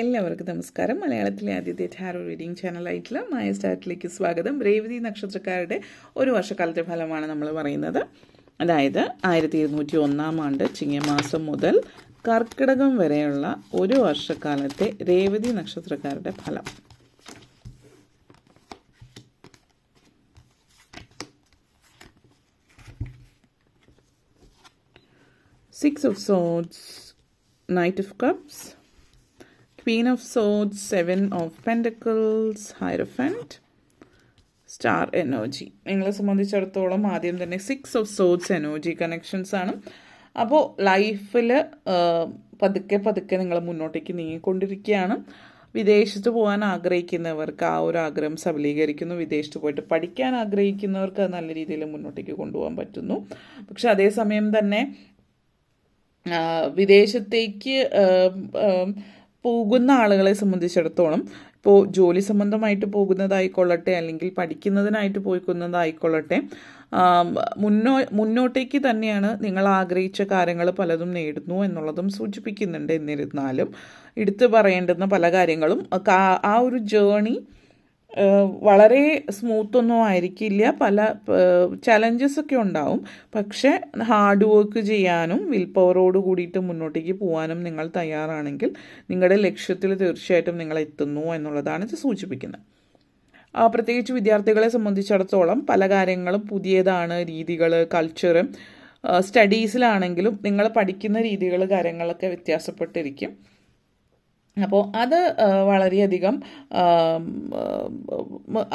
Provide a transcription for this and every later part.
എല്ലാവർക്കും നമസ്കാരം. മലയാളത്തിലെ ആദ്യത്തെ ടാരോ റീഡിംഗ് ചാനലായിട്ടുള്ള മായ സ്റ്റാർട്ടിലേക്ക് സ്വാഗതം. രേവതി നക്ഷത്രക്കാരുടെ ഒരു വർഷക്കാലത്തെ ഫലമാണ് നമ്മൾ പറയുന്നത്. അതായത് 1201 ആണ്ട് ചിങ്ങമാസം മുതൽ കർക്കിടകം വരെയുള്ള ഒരു വർഷക്കാലത്തെ രേവതി നക്ഷത്രക്കാരുടെ ഫലം. Six of Swords, Knight of Cups, Queen of Swords, Seven of Pentacles, Hierophant, Star Energy. നിങ്ങളെ സംബന്ധിച്ചിടത്തോളം ആദ്യം തന്നെ 6 of Swords എനർജി കണക്ഷൻസ് ആണ്. അപ്പോൾ ലൈഫിൽ പതുക്കെ പതുക്കെ നിങ്ങൾ മുന്നോട്ടേക്ക് നീങ്ങിക്കൊണ്ടിരിക്കുകയാണ്. വിദേശത്ത് പോകാൻ ആഗ്രഹിക്കുന്നവർക്ക് ആ ഒരു ആഗ്രഹം സബലീകരിക്കുന്നു. വിദേശത്ത് പോയിട്ട് പഠിക്കാൻ ആഗ്രഹിക്കുന്നവർക്ക് അത് നല്ല രീതിയിൽ മുന്നോട്ടേക്ക് കൊണ്ടുപോകാൻ പറ്റുന്നു. പക്ഷെ അതേസമയം തന്നെ വിദേശത്തേക്ക് പോകുന്ന ആളുകളെ സംബന്ധിച്ചിടത്തോളം ഇപ്പോൾ ജോലി സംബന്ധമായിട്ട് പോകുന്നതായിക്കൊള്ളട്ടെ, അല്ലെങ്കിൽ പഠിക്കുന്നതിനായിട്ട് പോയിക്കുന്നതായിക്കൊള്ളട്ടെ, മുന്നോട്ടേക്ക് തന്നെയാണ് നിങ്ങൾ ആഗ്രഹിച്ച കാര്യങ്ങൾ പലതും നേടുന്നു എന്നുള്ളതും സൂചിപ്പിക്കുന്നുണ്ട്. എന്നിരുന്നാലും എടുത്തു പറയേണ്ടുന്ന പല കാര്യങ്ങളും ആ ഒരു ജേണി വളരെ സ്മൂത്തൊന്നും ആയിരിക്കില്ല. പല ചലഞ്ചസ് ഒക്കെ ഉണ്ടാവും. പക്ഷേ ഹാർഡ് വർക്ക് ചെയ്യാനും വിൽ പവറോട് കൂടിയിട്ട് മുന്നോട്ടേക്ക് പോകാനും നിങ്ങൾ തയ്യാറാണെങ്കിൽ നിങ്ങളുടെ ലക്ഷ്യത്തിൽ തീർച്ചയായിട്ടും നിങ്ങൾ എത്തുന്നു എന്നുള്ളതാണ് ഇത് സൂചിപ്പിക്കുന്നത്. പ്രത്യേകിച്ച് വിദ്യാർത്ഥികളെ സംബന്ധിച്ചിടത്തോളം പല കാര്യങ്ങളും പുതിയതാണ്. രീതികൾ, കൾച്ചർ, സ്റ്റഡീസിലാണെങ്കിലും നിങ്ങൾ പഠിക്കുന്ന രീതികൾ, കാര്യങ്ങളൊക്കെ വ്യത്യാസപ്പെട്ടിരിക്കും. അപ്പോൾ അത് വളരെയധികം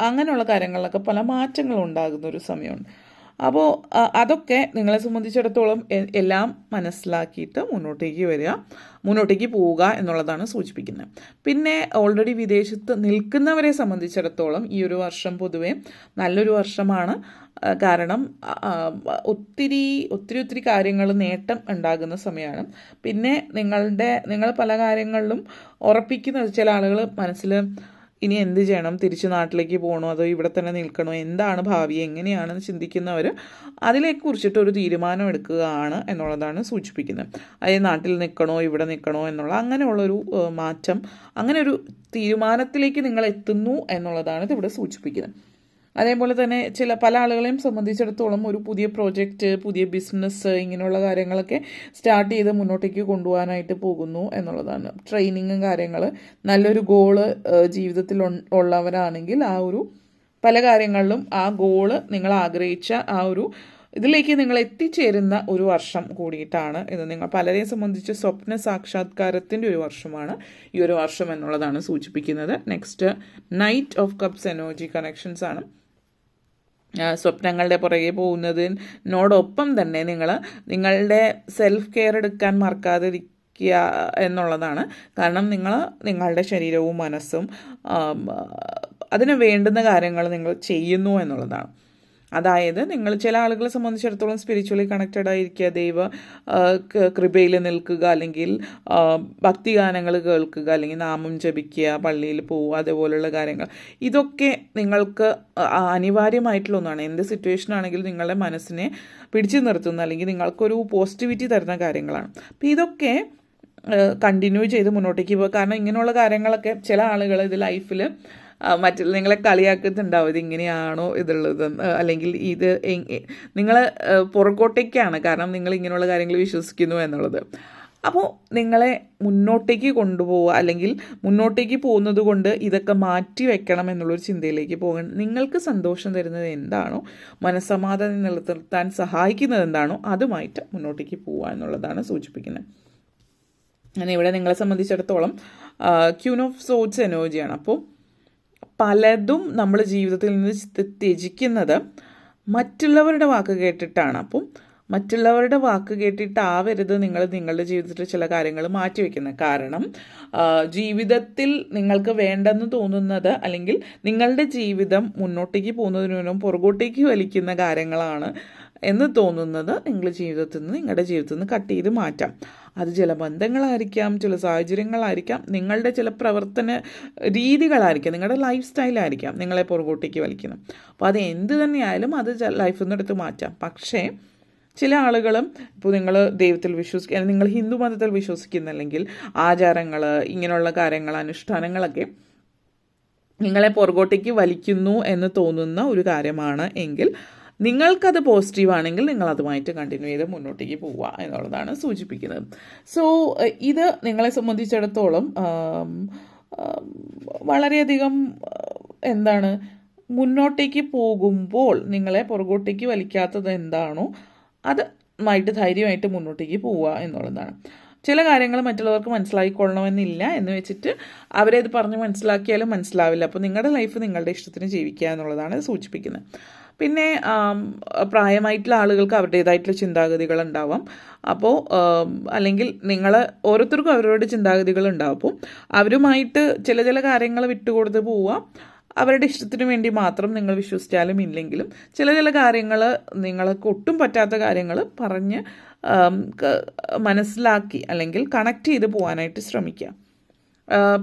അങ്ങനെയുള്ള കാര്യങ്ങളിലൊക്കെ പല മാറ്റങ്ങളും ഉണ്ടാകുന്ന ഒരു സമയമുണ്ട്. അപ്പോൾ അതൊക്കെ നിങ്ങളെ സംബന്ധിച്ചിടത്തോളം എല്ലാം മനസ്സിലാക്കിയിട്ട് മുന്നോട്ടേക്ക് പോവുക എന്നുള്ളതാണ് സൂചിപ്പിക്കുന്നത്. പിന്നെ ഓൾറെഡി വിദേശത്ത് നിൽക്കുന്നവരെ സംബന്ധിച്ചിടത്തോളം ഈ ഒരു വർഷം പൊതുവെ നല്ലൊരു വർഷമാണ്. കാരണം ഒത്തിരി കാര്യങ്ങൾ നേട്ടം ഉണ്ടാകുന്ന സമയമാണ്. പിന്നെ നിങ്ങൾ പല കാര്യങ്ങളിലും ഉറപ്പിക്കുന്നത്, ചില ആളുകൾ മനസ്സിൽ ഇനി എന്ത് ചെയ്യണം, തിരിച്ച് നാട്ടിലേക്ക് പോകണോ അതോ ഇവിടെ തന്നെ നിൽക്കണോ, എന്താണ് ഭാവി, എങ്ങനെയാണെന്ന് ചിന്തിക്കുന്നവർ അതിലേക്ക് കുറിച്ചിട്ട് ഒരു തീരുമാനം എടുക്കുകയാണ് എന്നുള്ളതാണ് സൂചിപ്പിക്കുന്നത്. അതായത് നാട്ടിൽ നിൽക്കണോ ഇവിടെ നിൽക്കണോ എന്നുള്ള അങ്ങനെയുള്ളൊരു മാറ്റം, അങ്ങനെ ഒരു തീരുമാനത്തിലേക്ക് നിങ്ങൾ എത്തുന്നു എന്നുള്ളതാണ് ഇതിവിടെ സൂചിപ്പിക്കുന്നത്. അതേപോലെ തന്നെ പല ആളുകളെയും സംബന്ധിച്ചിടത്തോളം ഒരു പുതിയ പ്രോജക്റ്റ്, പുതിയ ബിസിനസ്, ഇങ്ങനെയുള്ള കാര്യങ്ങളൊക്കെ സ്റ്റാർട്ട് ചെയ്ത് മുന്നോട്ടേക്ക് കൊണ്ടുപോകാനായിട്ട് പോകുന്നു എന്നുള്ളതാണ്. ട്രെയിനിങ്ങും കാര്യങ്ങൾ, നല്ലൊരു ഗോള് ജീവിതത്തിൽ ഉള്ളവരാണെങ്കിൽ ആ ഒരു പല കാര്യങ്ങളിലും ആ ഗോള് നിങ്ങൾ ആഗ്രഹിച്ച ആ ഒരു ഇതിലേക്ക് നിങ്ങൾ എത്തിച്ചേരുന്ന ഒരു വർഷം കൂടിയിട്ടാണ് ഇത്. നിങ്ങൾ പലരെയും സംബന്ധിച്ച് സ്വപ്ന സാക്ഷാത്കാരത്തിൻ്റെ ഒരു വർഷമാണ് ഈ ഒരു വർഷം എന്നുള്ളതാണ് സൂചിപ്പിക്കുന്നത്. Next knight of cups energy connections ആണ്. സ്വപ്നങ്ങളുടെ പുറകെ പോകുന്നതിനോടൊപ്പം തന്നെ നിങ്ങളുടെ സെൽഫ് കെയർ എടുക്കാൻ മറക്കാതിരിക്കുക എന്നുള്ളതാണ്. കാരണം നിങ്ങളുടെ ശരീരവും മനസ്സും അതിന് വേണ്ടുന്ന കാര്യങ്ങൾ നിങ്ങൾ ചെയ്യുന്നു എന്നുള്ളതാണ്. അതായത് ചില ആളുകളെ സംബന്ധിച്ചിടത്തോളം സ്പിരിച്വലി കണക്റ്റഡ് ആയിരിക്കുക, ദൈവ കൃപയിൽ നിൽക്കുക, അല്ലെങ്കിൽ ഭക്തിഗാനങ്ങൾ കേൾക്കുക, അല്ലെങ്കിൽ നാമം ജപിക്കുക, പള്ളിയിൽ പോവുക, അതേപോലെയുള്ള കാര്യങ്ങൾ, ഇതൊക്കെ നിങ്ങൾക്ക് അനിവാര്യമായിട്ടുള്ള ഒന്നാണ്. എന്ത് സിറ്റുവേഷൻ ആണെങ്കിലും നിങ്ങളുടെ മനസ്സിനെ പിടിച്ചു നിർത്തുന്ന, അല്ലെങ്കിൽ നിങ്ങൾക്കൊരു പോസിറ്റിവിറ്റി തരുന്ന കാര്യങ്ങളാണ്. അപ്പോൾ ഇതൊക്കെ കണ്ടിന്യൂ ചെയ്ത് മുന്നോട്ടേക്ക് പോകുക. കാരണം ഇങ്ങനെയുള്ള കാര്യങ്ങളൊക്കെ ചില ആളുകൾ ഇത് ലൈഫിൽ നിങ്ങളെ കളിയാക്കുന്നുണ്ടാവും, ഇതിങ്ങനെയാണോ ഇതുള്ളത്, അല്ലെങ്കിൽ ഇത് നിങ്ങൾ പുറകോട്ടേക്കാണ്, കാരണം നിങ്ങൾ ഇങ്ങനെയുള്ള കാര്യങ്ങൾ വിശ്വസിക്കുന്നു എന്നുള്ളത്. അപ്പോൾ നിങ്ങളെ മുന്നോട്ടേക്ക് കൊണ്ടുപോവുക, അല്ലെങ്കിൽ മുന്നോട്ടേക്ക് പോകുന്നത് കൊണ്ട് ഇതൊക്കെ മാറ്റി വെക്കണം എന്നുള്ളൊരു ചിന്തയിലേക്ക് പോകണം. നിങ്ങൾക്ക് സന്തോഷം തരുന്നത് എന്താണോ, മനസ്സമാധാനം നിലനിർത്താൻ സഹായിക്കുന്നത് എന്താണോ അതുമായിട്ട് മുന്നോട്ടേക്ക് പോവുക എന്നുള്ളതാണ് സൂചിപ്പിക്കുന്നത്. അങ്ങനെ ഇവിടെ നിങ്ങളെ സംബന്ധിച്ചിടത്തോളം ക്യൂൻ ഓഫ് സോർഡ്സ് എനർജിയാണ്. അപ്പോൾ പലതും നമ്മൾ ജീവിതത്തിൽ നിന്ന് ത്യജിക്കുന്നത് മറ്റുള്ളവരുടെ വാക്ക് കേട്ടിട്ടാണ്. അപ്പം മറ്റുള്ളവരുടെ വാക്ക് കേട്ടിട്ടാവരുത് നിങ്ങളുടെ ജീവിതത്തിൽ ചില കാര്യങ്ങൾ മാറ്റിവെക്കുന്നത്. കാരണം ജീവിതത്തിൽ നിങ്ങൾക്ക് വേണ്ടെന്ന് തോന്നുന്നത്, അല്ലെങ്കിൽ നിങ്ങളുടെ ജീവിതം മുന്നോട്ടേക്ക് പോകുന്നതിനും പുറകോട്ടേക്ക് വലിക്കുന്ന കാര്യങ്ങളാണ് എന്ന് തോന്നുന്നത് നിങ്ങളുടെ ജീവിതത്തിൽ നിന്ന് കട്ട് ചെയ്ത് മാറ്റാം. അത് ചില ബന്ധങ്ങളായിരിക്കാം, ചില സാഹചര്യങ്ങളായിരിക്കാം, നിങ്ങളുടെ ചില പ്രവർത്തന രീതികളായിരിക്കാം, നിങ്ങളുടെ ലൈഫ് സ്റ്റൈലായിരിക്കാം നിങ്ങളെ പുറകോട്ടേക്ക് വലിക്കുന്നത്. അപ്പോൾ അത് എന്ത് തന്നെയായാലും അത് ലൈഫിൽ നിന്ന് എടുത്ത് മാറ്റാം. പക്ഷേ ചില ആളുകളും ഇപ്പോൾ നിങ്ങൾ ദൈവത്തിൽ വിശ്വസിക്കുക, നിങ്ങൾ ഹിന്ദു മതത്തിൽ വിശ്വസിക്കുന്നില്ലെങ്കിൽ ആചാരങ്ങൾ, ഇങ്ങനെയുള്ള കാര്യങ്ങൾ, അനുഷ്ഠാനങ്ങളൊക്കെ നിങ്ങളെ പുറകോട്ടേക്ക് വലിക്കുന്നു എന്ന് തോന്നുന്ന ഒരു കാര്യമാണ് എങ്കിൽ നിങ്ങൾക്കത് പോസിറ്റീവാണെങ്കിൽ നിങ്ങൾ അതുമായിട്ട് കണ്ടിന്യൂ ചെയ്ത് മുന്നോട്ടേക്ക് പോവുക എന്നുള്ളതാണ് സൂചിപ്പിക്കുന്നത്. സോ ഇത് നിങ്ങളെ സംബന്ധിച്ചിടത്തോളം വളരെയധികം എന്താണ്, മുന്നോട്ടേക്ക് പോകുമ്പോൾ നിങ്ങളെ പുറകോട്ടേക്ക് വലിക്കാത്തത് എന്താണോ അതുമായിട്ട് ധൈര്യമായിട്ട് മുന്നോട്ടേക്ക് പോവുക എന്നുള്ളതാണ്. ചില കാര്യങ്ങൾ മറ്റുള്ളവർക്ക് മനസ്സിലാക്കിക്കൊള്ളണമെന്നില്ല എന്ന് വെച്ചിട്ട് അവരത് പറഞ്ഞ് മനസ്സിലാക്കിയാലും മനസ്സിലാവില്ല. അപ്പോൾ നിങ്ങളുടെ ലൈഫ് നിങ്ങളുടെ ഇഷ്ടത്തിന് ജീവിക്കുക എന്നുള്ളതാണ് സൂചിപ്പിക്കുന്നത്. പിന്നെ പ്രായമായിട്ടുള്ള ആളുകൾക്ക് അവരുടേതായിട്ടുള്ള ചിന്താഗതികൾ ഉണ്ടാവാം. അപ്പോൾ അല്ലെങ്കിൽ നിങ്ങൾ ഓരോരുത്തർക്കും അവരുടെ ചിന്താഗതികൾ ഉണ്ടാവും. അപ്പോൾ അവരുമായിട്ട് ചില കാര്യങ്ങൾ വിട്ടുകൊടുത്ത് പോവുക. അവരുടെ ഇഷ്ടത്തിന് വേണ്ടി മാത്രം നിങ്ങൾ വിശ്വസിച്ചാലും ഇല്ലെങ്കിലും ചില കാര്യങ്ങൾ നിങ്ങൾക്ക് ഒട്ടും പറ്റാത്ത കാര്യങ്ങൾ പറഞ്ഞ് മനസ്സിലാക്കി അല്ലെങ്കിൽ കണക്ട് ചെയ്ത് പോകാനായിട്ട് ശ്രമിക്കുക.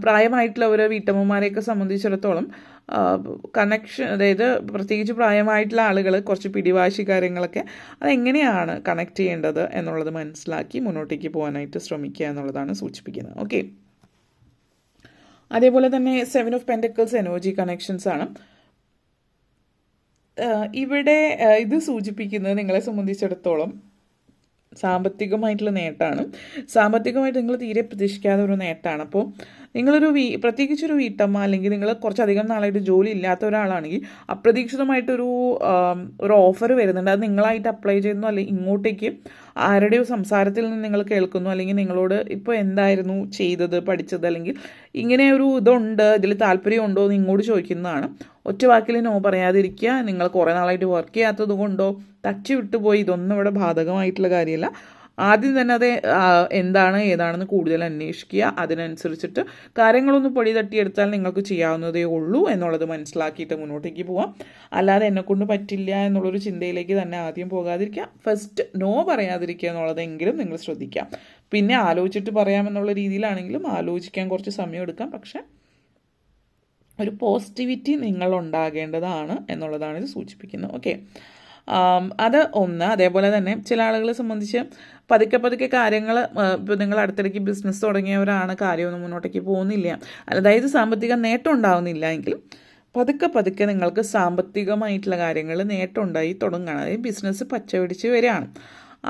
പ്രായമായിട്ടുള്ള ഒരു വീട്ടമ്മമാരെയൊക്കെ സംബന്ധിച്ചിടത്തോളം കണക്ഷൻ, അതായത് പ്രത്യേകിച്ച് പ്രായമായിട്ടുള്ള ആളുകൾ കുറച്ച് പിടിവാശി കാര്യങ്ങളൊക്കെ അതെങ്ങനെയാണ് കണക്ട് ചെയ്യേണ്ടത് എന്നുള്ളത് മനസ്സിലാക്കി മുന്നോട്ടേക്ക് പോകാനായിട്ട് ശ്രമിക്കുക എന്നുള്ളതാണ് സൂചിപ്പിക്കുന്നത്. ഓക്കെ, അതേപോലെ തന്നെ 7 ഓഫ് പെൻറ്റക്കിൾസ് എനർജി കണക്ഷൻസ് ആണ് ഇവിടെ. ഇത് സൂചിപ്പിക്കുന്നത് നിങ്ങളെ സംബന്ധിച്ചിടത്തോളം സാമ്പത്തികമായിട്ടുള്ള നേട്ടമാണ്. സാമ്പത്തികമായിട്ട് നിങ്ങൾ തീരെ പ്രതീക്ഷിക്കാത്ത ഒരു നേട്ടമാണ്. അപ്പോൾ നിങ്ങളൊരു പ്രത്യേകിച്ചൊരു വീട്ടമ്മ അല്ലെങ്കിൽ നിങ്ങൾ കുറച്ചധികം നാളായിട്ട് ജോലി ഇല്ലാത്ത ഒരാളാണെങ്കിൽ അപ്രതീക്ഷിതമായിട്ടൊരു ഓഫർ വരുന്നുണ്ട്. അത് നിങ്ങളായിട്ട് അപ്ലൈ ചെയ്യുന്നു, അല്ലെങ്കിൽ ഇങ്ങോട്ടേക്ക് ആരുടെയോ സംസാരത്തിൽ നിന്ന് നിങ്ങൾ കേൾക്കുന്നു, അല്ലെങ്കിൽ നിങ്ങളോട് ഇപ്പോൾ എന്തായിരുന്നു ചെയ്തത്, പഠിച്ചത്, അല്ലെങ്കിൽ ഇങ്ങനെ ഒരു ഇതുണ്ട്, ഇതിൽ താല്പര്യമുണ്ടോ എന്ന് ഇങ്ങോട്ട് ചോദിക്കുന്നതാണ്. ഒറ്റ വാക്കിൽ നോ പറയാതിരിക്കുക. നിങ്ങൾ കുറേ നാളായിട്ട് വർക്ക് ചെയ്യാത്തത് കൊണ്ടോ ടച്ച് വിട്ടുപോയി, ഇതൊന്നും ഇവിടെ ബാധകമായിട്ടുള്ള കാര്യമല്ല. ആദ്യം തന്നെ അത് എന്താണ് ഏതാണെന്ന് കൂടുതൽ അന്വേഷിക്കുക. അതിനനുസരിച്ചിട്ട് കാര്യങ്ങളൊന്ന് പൊടി തട്ടിയെടുത്താൽ നിങ്ങൾക്ക് ചെയ്യാവുന്നതേ ഉള്ളൂ എന്നുള്ളത് മനസ്സിലാക്കിയിട്ട് മുന്നോട്ടേക്ക് പോവാം. അല്ലാതെ എന്നെക്കൊണ്ട് പറ്റില്ല എന്നുള്ളൊരു ചിന്തയിലേക്ക് തന്നെ ആദ്യം പോകാതിരിക്കുക. ഫസ്റ്റ് നോ പറയാതിരിക്കുക എന്നുള്ളതെങ്കിലും നിങ്ങൾ ശ്രദ്ധിക്കാം. പിന്നെ ആലോചിച്ചിട്ട് പറയാമെന്നുള്ള രീതിയിലാണെങ്കിലും ആലോചിക്കാൻ കുറച്ച് സമയം എടുക്കാം. പക്ഷെ ഒരു പോസിറ്റിവിറ്റി നിങ്ങളുണ്ടാകേണ്ടതാണ് എന്നുള്ളതാണ് ഇത് സൂചിപ്പിക്കുന്നത്. ഓക്കെ, അത് ഒന്ന്. അതേപോലെ തന്നെ ചില ആളുകളെ സംബന്ധിച്ച് പതുക്കെ കാര്യങ്ങൾ, ഇപ്പോൾ നിങ്ങൾ അടുത്തിടയ്ക്ക് ബിസിനസ് തുടങ്ങിയവരാണ്, കാര്യമൊന്നും മുന്നോട്ടേക്ക് പോകുന്നില്ല, അതായത് സാമ്പത്തിക നേട്ടം ഉണ്ടാവുന്നില്ല എങ്കിലും പതുക്കെ നിങ്ങൾക്ക് സാമ്പത്തികമായിട്ടുള്ള കാര്യങ്ങൾ നേട്ടം ഉണ്ടായി തുടങ്ങുകയാണ്. അതായത് ബിസിനസ് പച്ചപിടിച്ച് വരികയാണ്.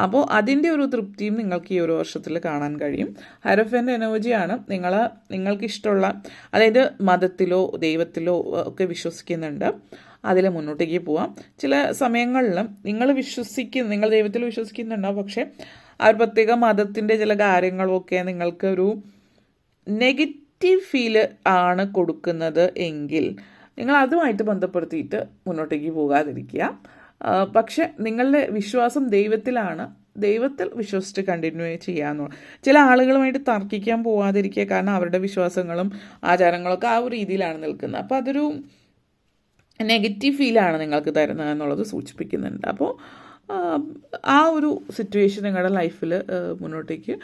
അപ്പോൾ അതിൻ്റെ ഒരു തൃപ്തിയും നിങ്ങൾക്ക് ഈ ഒരു വർഷത്തിൽ കാണാൻ കഴിയും. ഹൈറോഫൻ്റ് എനർജിയാണ്. നിങ്ങൾക്ക് ഇഷ്ടമുള്ള, അതായത് മതത്തിലോ ദൈവത്തിലോ ഒക്കെ വിശ്വസിക്കുന്നുണ്ട്, അതിൽ മുന്നോട്ടേക്ക് പോവാം. ചില സമയങ്ങളിൽ നിങ്ങൾ ദൈവത്തിൽ വിശ്വസിക്കുന്നുണ്ടാവും, പക്ഷേ ആ ഒരു പ്രത്യേക മതത്തിൻ്റെ ചില കാര്യങ്ങളൊക്കെ നിങ്ങൾക്ക് ഒരു നെഗറ്റീവ് ഫീല് ആണ് കൊടുക്കുന്നത് എങ്കിൽ നിങ്ങൾ അതുമായിട്ട് ബന്ധപ്പെടുത്തിയിട്ട് മുന്നോട്ടേക്ക് പോകാതിരിക്കുക. പക്ഷെ നിങ്ങളുടെ വിശ്വാസം ദൈവത്തിലാണ്, ദൈവത്തിൽ വിശ്വസിച്ച് കണ്ടിന്യൂ ചെയ്യാമെന്നുള്ള. ചില ആളുകളുമായിട്ട് തർക്കിക്കാൻ പോകാതിരിക്കുക, കാരണം അവരുടെ വിശ്വാസങ്ങളും ആചാരങ്ങളൊക്കെ ആ ഒരു രീതിയിലാണ് നിൽക്കുന്നത്. അപ്പോൾ അതൊരു നെഗറ്റീവ് ഫീലാണ് നിങ്ങൾക്ക് തരുന്നത് എന്നുള്ളത് സൂചിപ്പിക്കുന്നുണ്ട്. അപ്പോൾ ആ ഒരു സിറ്റുവേഷൻ നിങ്ങളുടെ ലൈഫിൽ മുന്നോട്ടേക്ക്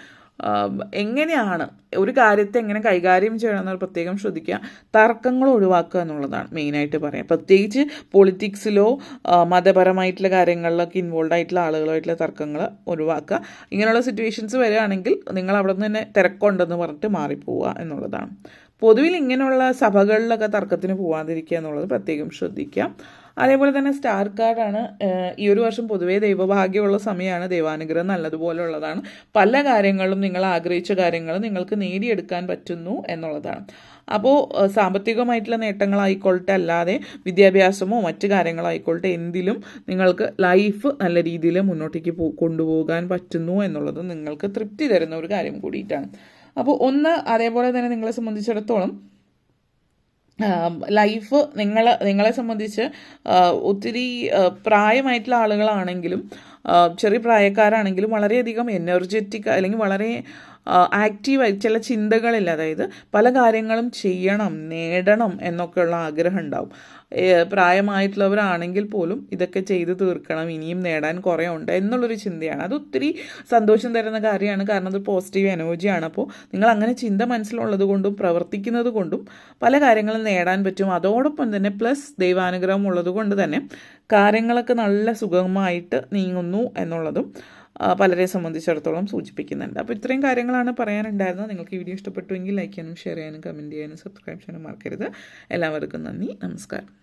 എങ്ങനെയാണ് ഒരു കാര്യത്തെ എങ്ങനെ കൈകാര്യം ചെയ്യണമെന്ന് പ്രത്യേകം ശ്രദ്ധിക്കുക. തർക്കങ്ങൾ ഒഴിവാക്കുക എന്നുള്ളതാണ് മെയിനായിട്ട് പറയാം. പ്രത്യേകിച്ച് പൊളിറ്റിക്സിലോ മതപരമായിട്ടുള്ള കാര്യങ്ങളിലൊക്കെ ഇൻവോൾവ് ആയിട്ടുള്ള ആളുകളുമായിട്ടുള്ള തർക്കങ്ങൾ ഒഴിവാക്കുക. ഇങ്ങനെയുള്ള സിറ്റുവേഷൻസ് വരികയാണെങ്കിൽ നിങ്ങൾ അവിടെ നിന്ന് തന്നെ തിരക്കുണ്ടെന്ന് പറഞ്ഞിട്ട് മാറിപ്പോവുക എന്നുള്ളതാണ്. പൊതുവിൽ ഇങ്ങനെയുള്ള സഭകളിലൊക്കെ തർക്കത്തിന് പോകാതിരിക്കുക എന്നുള്ളത് പ്രത്യേകം ശ്രദ്ധിക്കുക. അതേപോലെ തന്നെ സ്റ്റാർ കാർഡാണ്. ഈ ഒരു വർഷം പൊതുവേ ദൈവഭാഗ്യമുള്ള സമയമാണ്, ദൈവാനുഗ്രഹം നല്ലതുപോലെ ഉള്ളതാണ്. പല കാര്യങ്ങളും നിങ്ങൾ ആഗ്രഹിച്ച കാര്യങ്ങൾ നിങ്ങൾക്ക് നേടിയെടുക്കാൻ പറ്റുന്നു എന്നുള്ളതാണ്. അപ്പോൾ സാമ്പത്തികമായിട്ടുള്ള നേട്ടങ്ങളായിക്കൊള്ളട്ടെ, അല്ലാതെ വിദ്യാഭ്യാസമോ മറ്റു കാര്യങ്ങളായിക്കൊള്ളട്ടെ, എന്തിലും നിങ്ങൾക്ക് ലൈഫ് നല്ല രീതിയിൽ മുന്നോട്ടേക്ക് കൊണ്ടുപോകാൻ പറ്റുന്നു എന്നുള്ളത് നിങ്ങൾക്ക് തൃപ്തി തരുന്ന ഒരു കാര്യം കൂടിയിട്ടാണ്. അപ്പോൾ അതേപോലെ തന്നെ നിങ്ങളെ സംബന്ധിച്ചിടത്തോളം ലൈഫ് നിങ്ങളെ സംബന്ധിച്ച് ഒത്തിരി പ്രായമായിട്ടുള്ള ആളുകളാണെങ്കിലും ചെറിയ പ്രായക്കാരാണെങ്കിലും വളരെയധികം എനർജറ്റിക് അല്ലെങ്കിൽ വളരെ ആക്റ്റീവായി ചില ചിന്തകളില്ല, അതായത് പല കാര്യങ്ങളും ചെയ്യണം, നേടണം എന്നൊക്കെയുള്ള ആഗ്രഹം ഉണ്ടാവും. പ്രായമായിട്ടുള്ളവരാണെങ്കിൽ പോലും ഇതൊക്കെ ചെയ്ത് തീർക്കണം, ഇനിയും നേടാൻ കുറേ ഉണ്ട് എന്നുള്ളൊരു ചിന്തയാണ്. അതൊത്തിരി സന്തോഷം തരുന്ന കാര്യമാണ്, കാരണം അത് പോസിറ്റീവ് എനർജിയാണ്. അപ്പോൾ നിങ്ങൾ അങ്ങനെ ചിന്ത മനസ്സിലുള്ളത് കൊണ്ടും പ്രവർത്തിക്കുന്നത് കൊണ്ടും പല കാര്യങ്ങളും നേടാൻ പറ്റും. അതോടൊപ്പം തന്നെ പ്ലസ് ദൈവാനുഗ്രഹം ഉള്ളത് കൊണ്ട് തന്നെ കാര്യങ്ങളൊക്കെ നല്ല സുഗമമായിട്ട് നീങ്ങുന്നു എന്നുള്ളതും പലരെ സംബന്ധിച്ചിടത്തോളം സൂചിപ്പിക്കുന്നുണ്ട്. അപ്പോൾ ഇത്രയും കാര്യങ്ങളാണ് പറയാനുണ്ടായിരുന്നത്. നിങ്ങൾക്ക് ഈ വീഡിയോ ഇഷ്ടപ്പെട്ടുവെങ്കിൽ ലൈക്ക് ചെയ്യാനും ഷെയർ ചെയ്യാനും കമൻറ്റ് ചെയ്യാനും സബ്സ്ക്രൈബ് ചെയ്യാനും മറക്കരുത്. എല്ലാവർക്കും നന്ദി, നമസ്കാരം.